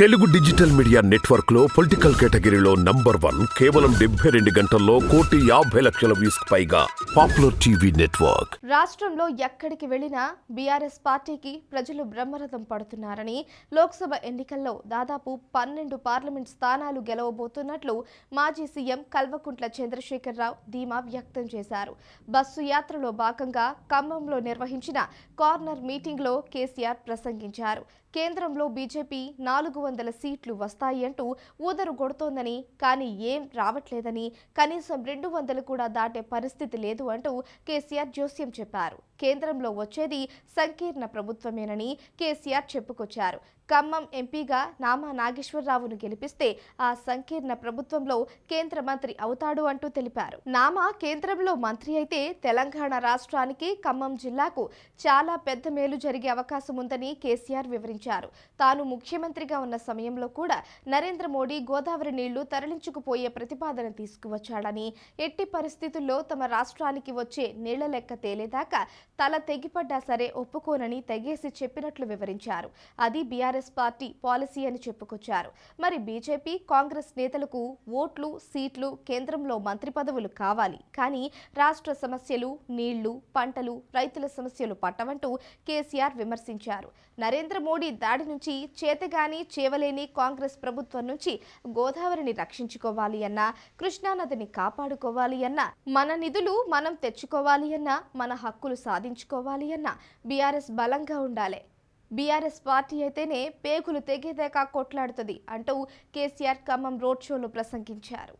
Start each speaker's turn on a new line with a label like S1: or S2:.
S1: Telugu digital media network లో political కేటగిరీలో #1 కేవలం 72 గంటల్లో 1,50,00,000 వ్యూస్ పైగా పాపులర్ టీవీ నెట్వర్క్.
S2: రాష్ట్రంలో ఎక్కడికి వెళ్లినా బీఆర్ఎస్ పార్టీకి ప్రజలు బ్రహ్మరథం పడుతున్నారని, లోక్సభ ఎన్నికల్లో దాదాపు 12 పార్లమెంట్ స్థానాలు గెలవబోతున్నట్లు మాజీ సీఎం కల్వకుంట్ల చంద్రశేఖరరావు ధీమా వ్యక్తం చేశారు. బస్సు యాత్రలో భాగంగా ఖమ్మంలో నిర్వహించిన కార్నర్ మీటింగ్లో కేసీఆర్ ప్రసంగించారు. కేంద్రంలో బీజేపీ 400 సీట్లు వస్తాయి అంటూ ఊదరు కొడుతోందని, కానీ ఏం రావట్లేదని, కనీసం 200 కూడా దాటే పరిస్థితి లేదు అంటూ కేసీఆర్ జోస్యం చెప్పారు. కేంద్రంలో వచ్చేది సంకీర్ణ ప్రభుత్వమేనని కేసీఆర్ చెప్పుకొచ్చారు. ఖమ్మం ఎంపీగా నామా నాగేశ్వరరావును గెలిపిస్తే ఆ సంకీర్ణ ప్రభుత్వంలో కేంద్ర మంత్రి అవుతాడు అంటూ తెలిపారు. నామా కేంద్రంలో మంత్రి అయితే తెలంగాణ రాష్ట్రానికి, ఖమ్మం జిల్లాకు చాలా పెద్ద మేలు జరిగే అవకాశం ఉందని కేసీఆర్ వివరించారు. తాను ముఖ్యమంత్రిగా ఉన్న సమయంలో కూడా నరేంద్ర మోడీ గోదావరి నీళ్లు తరలించుకుపోయే ప్రతిపాదన తీసుకువచ్చాడని, ఎట్టి పరిస్థితుల్లో తమ రాష్ట్రానికి వచ్చే నీళ్ల లెక్క తేలేదాకా తల తెగిపడ్డా సరే ఒప్పుకోనని తెగేసి చెప్పినట్లు వివరించారు. అది బీఆర్ఎస్ పార్టీ పాలసీ అని చెప్పుకొచ్చారు. మరి బీజేపీ, కాంగ్రెస్ నేతలకు ఓట్లు, సీట్లు, కేంద్రంలో మంత్రి పదవులు కావాలి, కానీ రాష్ట్ర సమస్యలు, నీళ్లు, పంటలు, రైతుల సమస్యలు పట్టవంటూ కేసీఆర్ విమర్శించారు. నరేంద్ర మోడీ దాడి నుంచి చేతగాని చేవలేని కాంగ్రెస్ ప్రభుత్వం నుంచి గోదావరిని రక్షించుకోవాలి అన్నా, కృష్ణానదిని కాపాడుకోవాలి అన్నా, మన నిధులు మనం తెచ్చుకోవాలి అన్నా, మన హక్కులు సాధించుకోవాలి అన్నా బీఆర్ఎస్ బలంగా ఉండాలి. బీఆర్ఎస్ పార్టీ అయితేనే పేగులు తెగేదాకా కొట్లాడుతుంది అంటూ కేసీఆర్ ఖమ్మం రోడ్ షోలో ప్రసంగించారు.